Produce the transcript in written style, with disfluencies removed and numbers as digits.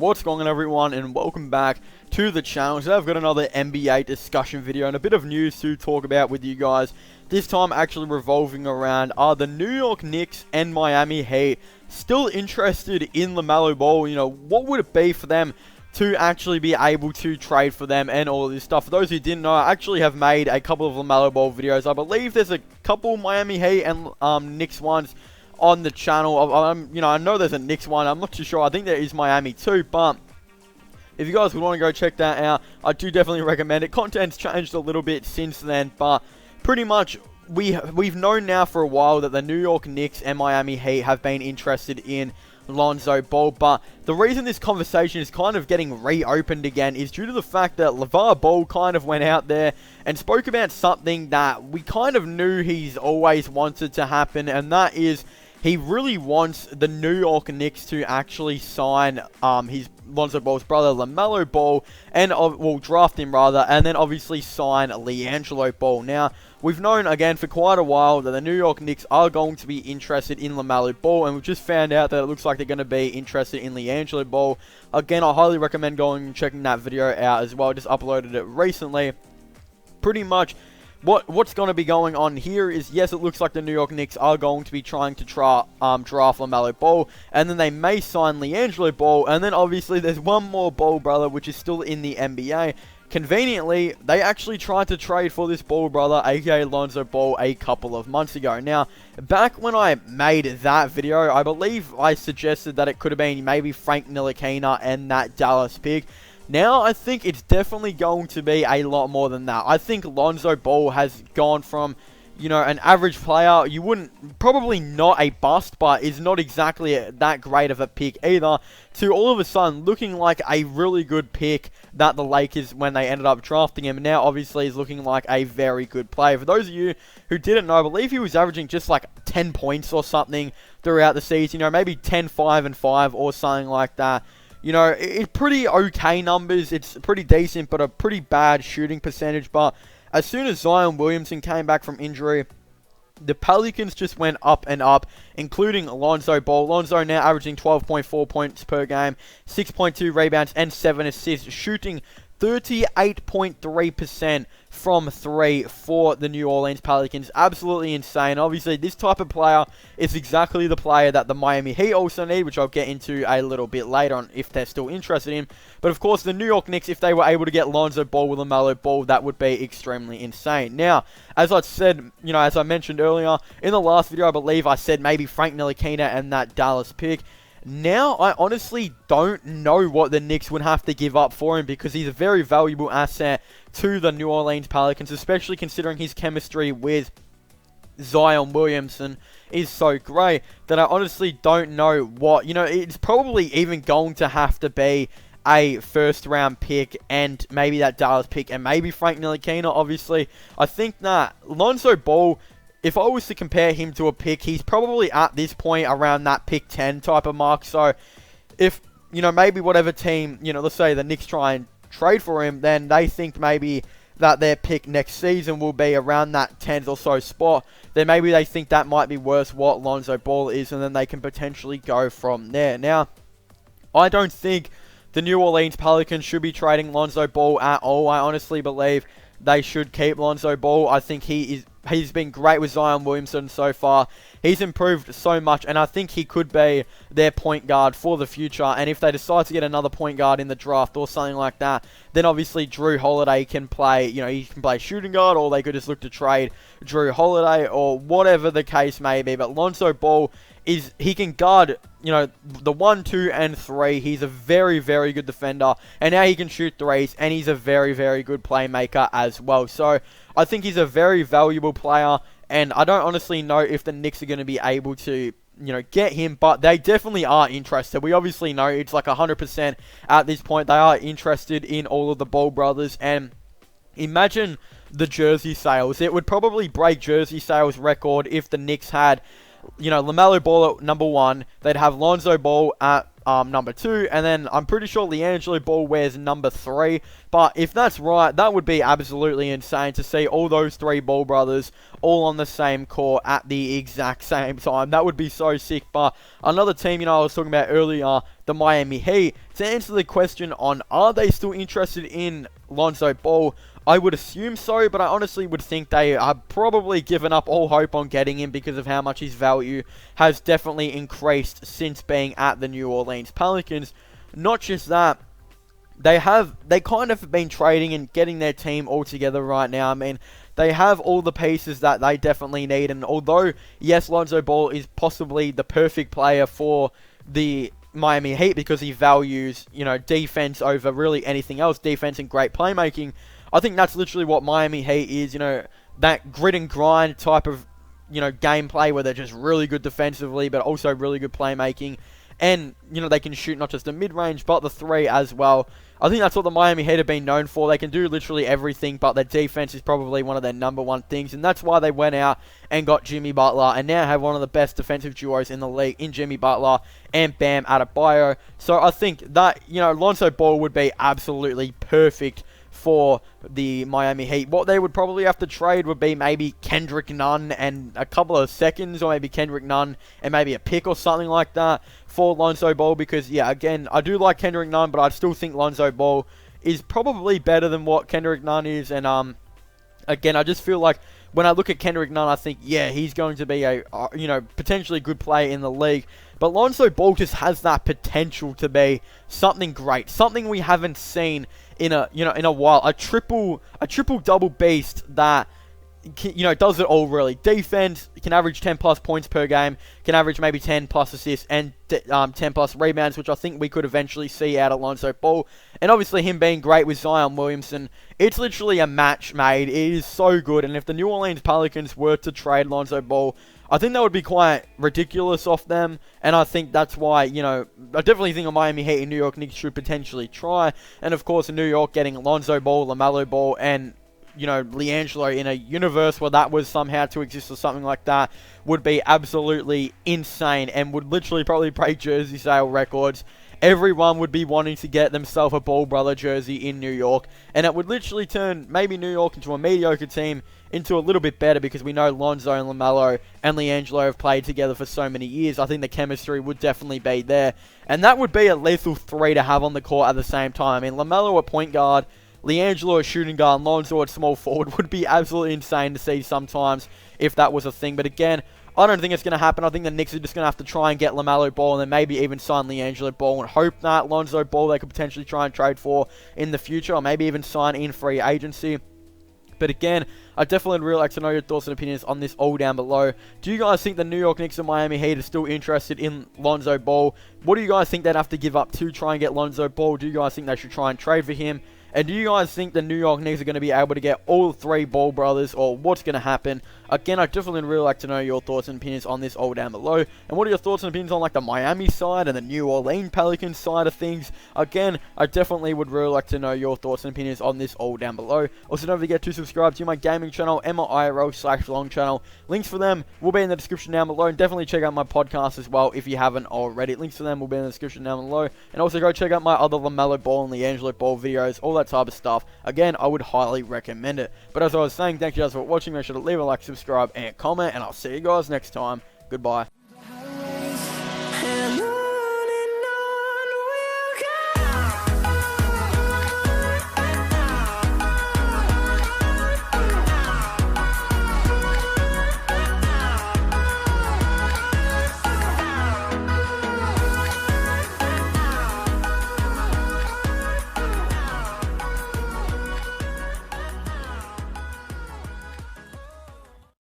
What's going on, everyone, and welcome back to the channel. Today I've got another NBA discussion video and a bit of news to talk about with you guys. This time actually revolving around, are the New York Knicks and Miami Heat still interested in LaMelo Ball? You know, what would it be for them to actually be able to trade for them and all of this stuff? For those who didn't know, I actually have made a couple of LaMelo Ball videos. I believe there's a couple Miami Heat and Knicks ones on the channel. I know there's a Knicks one. I'm not too sure. I think there is Miami too, but if you guys would want to go check that out, I do definitely recommend it. Content's changed a little bit since then, but pretty much we've known now for a while that the New York Knicks and Miami Heat have been interested in Lonzo Ball, but the reason this conversation is kind of getting reopened again is due to the fact that LeVar Ball kind of went out there and spoke about something that we kind of knew he's always wanted to happen, and that is he really wants the New York Knicks to actually sign his Lonzo Ball's brother, LaMelo Ball, and draft him rather, and then obviously sign LiAngelo Ball. Now, we've known again for quite a while that the New York Knicks are going to be interested in LaMelo Ball, and we've just found out that it looks like they're going to be interested in LiAngelo Ball. Again, I highly recommend going and checking that video out as well. I just uploaded it recently. Pretty much what's going to be going on here is, yes, it looks like the New York Knicks are going to be trying to draft LaMelo Ball, and then they may sign LiAngelo Ball, and then obviously there's one more Ball brother which is still in the NBA. Conveniently, they actually tried to trade for this Ball brother, aka Lonzo Ball, a couple of months ago. Now, back when I made that video, I believe I suggested that it could have been maybe Frank Ntilikina and that Dallas pick. Now, I think it's definitely going to be a lot more than that. I think Lonzo Ball has gone from, you know, an average player, you wouldn't, probably not a bust, but is not exactly that great of a pick either, to all of a sudden looking like a really good pick that the Lakers, when they ended up drafting him, now obviously is looking like a very good player. For those of you who didn't know, I believe he was averaging just like 10 points or something throughout the season, you know, maybe 10, 5, and 5 or something like that. You know, it's pretty okay numbers. It's pretty decent, but a pretty bad shooting percentage. But as soon as Zion Williamson came back from injury, the Pelicans just went up and up, including Lonzo Ball. Lonzo now averaging 12.4 points per game, 6.2 rebounds, and 7 assists, shooting 38.3% from 3 for the New Orleans Pelicans. Absolutely insane. Obviously, this type of player is exactly the player that the Miami Heat also need, which I'll get into a little bit later on if they're still interested in. But of course, the New York Knicks, if they were able to get Lonzo Ball with LaMelo Ball, that would be extremely insane. Now, as I said, you know, as I mentioned earlier, in the last video, I believe I said maybe Frank Ntilikina and that Dallas pick. Now, I honestly don't know what the Knicks would have to give up for him, because he's a very valuable asset to the New Orleans Pelicans, especially considering his chemistry with Zion Williamson is so great that I honestly don't know what, you know, it's probably even going to have to be a first round pick and maybe that Dallas pick and maybe Frank Ntilikina. Obviously, I think that Lonzo Ball, if I was to compare him to a pick, he's probably at this point around that pick 10 type of mark. So if, you know, maybe whatever team, you know, let's say the Knicks try and trade for him, then they think maybe that their pick next season will be around that 10th or so spot, then maybe they think that might be worth what Lonzo Ball is, and then they can potentially go from there. Now, I don't think the New Orleans Pelicans should be trading Lonzo Ball at all. I honestly believe they should keep Lonzo Ball. I think he's been great with Zion Williamson so far. He's improved so much, and I think he could be their point guard for the future. And if they decide to get another point guard in the draft or something like that, then obviously Drew Holiday can play, you know, he can play shooting guard, or they could just look to trade Drew Holiday, or whatever the case may be. But Lonzo Ball, he can guard, you know, the 1, 2, and 3. He's a very, very good defender, and now he can shoot threes, and he's a very, very good playmaker as well. So I think he's a very valuable player, and I don't honestly know if the Knicks are going to be able to, you know, get him, but they definitely are interested. We obviously know it's like 100% at this point. They are interested in all of the Ball brothers, and imagine the jersey sales. It would probably break jersey sales record if the Knicks had, you know, LaMelo Ball at number 1. They'd have Lonzo Ball at number 2, and then I'm pretty sure LiAngelo Ball wears number 3. But if that's right, that would be absolutely insane to see all those 3 Ball brothers all on the same court at the exact same time. That would be so sick. But another team, I was talking about earlier, the Miami Heat, to answer the question on are they still interested in Lonzo Ball, I would assume so, but I honestly would think they are probably given up all hope on getting him because of how much his value has definitely increased since being at the New Orleans Pelicans. Not just that, they kind of been trading and getting their team all together right now. I mean, they have all the pieces that they definitely need, and although, yes, Lonzo Ball is possibly the perfect player for the Miami Heat because he values, defense over really anything else, defense and great playmaking, I think that's literally what Miami Heat is, that grit and grind type of, gameplay where they're just really good defensively, but also really good playmaking. And, they can shoot not just the mid-range, but the 3 as well. I think that's what the Miami Heat have been known for. They can do literally everything, but their defense is probably one of their number 1 things. And that's why they went out and got Jimmy Butler and now have one of the best defensive duos in the league in Jimmy Butler and Bam Adebayo. So I think that, Lonzo Ball would be absolutely perfect for the Miami Heat. What they would probably have to trade would be maybe Kendrick Nunn and a couple of seconds, or maybe Kendrick Nunn and maybe a pick or something like that for Lonzo Ball, because, yeah, again, I do like Kendrick Nunn, but I still think Lonzo Ball is probably better than what Kendrick Nunn is, and, again, I just feel like when I look at Kendrick Nunn, I think, yeah, he's going to be a, potentially good player in the league. But Lonzo Ball just has that potential to be something great, something we haven't seen in a while. A triple double beast that, does it all really. Defense, can average 10 plus points per game, can average maybe 10 plus assists and 10 plus rebounds, which I think we could eventually see out of Lonzo Ball. And obviously him being great with Zion Williamson, it's literally a match made. It is so good. And if the New Orleans Pelicans were to trade Lonzo Ball, I think that would be quite ridiculous off them, and I think that's why, I definitely think a Miami Heat and New York Knicks should potentially try, and of course in New York getting Lonzo Ball, LaMelo Ball, and, LiAngelo in a universe where that was somehow to exist or something like that would be absolutely insane, and would literally probably break jersey sale records. Everyone would be wanting to get themselves a Ball brother jersey in New York, and it would literally turn maybe New York into a mediocre team into a little bit better, because we know Lonzo and LaMelo and LiAngelo have played together for so many years. I think the chemistry would definitely be there, and that would be a lethal 3 to have on the court at the same time. I mean, LaMelo at point guard, LiAngelo at shooting guard, and Lonzo at small forward would be absolutely insane to see sometimes if that was a thing. But again, I don't think it's going to happen. I think the Knicks are just going to have to try and get LaMelo Ball and then maybe even sign LiAngelo Ball, and hope that Lonzo Ball they could potentially try and trade for in the future, or maybe even sign in free agency. But again, I definitely would really like to know your thoughts and opinions on this all down below. Do you guys think the New York Knicks and Miami Heat are still interested in Lonzo Ball? What do you guys think they'd have to give up to try and get Lonzo Ball? Do you guys think they should try and trade for him? And do you guys think the New York Knicks are going to be able to get all 3 Ball brothers, or what's going to happen? Again, I definitely would really like to know your thoughts and opinions on this all down below. And what are your thoughts and opinions on like the Miami side and the New Orleans Pelicans side of things? Again, I definitely would really like to know your thoughts and opinions on this all down below. Also, don't forget to subscribe to my gaming channel and my IRL/long channel. Links for them will be in the description down below. And definitely check out my podcast as well if you haven't already. Links for them will be in the description down below. And also go check out my other LaMelo Ball and LiAngelo Ball videos, all that type of stuff. Again, I would highly recommend it. But as I was saying, thank you guys for watching. Make sure to leave a like, subscribe, and comment. And I'll see you guys next time. Goodbye.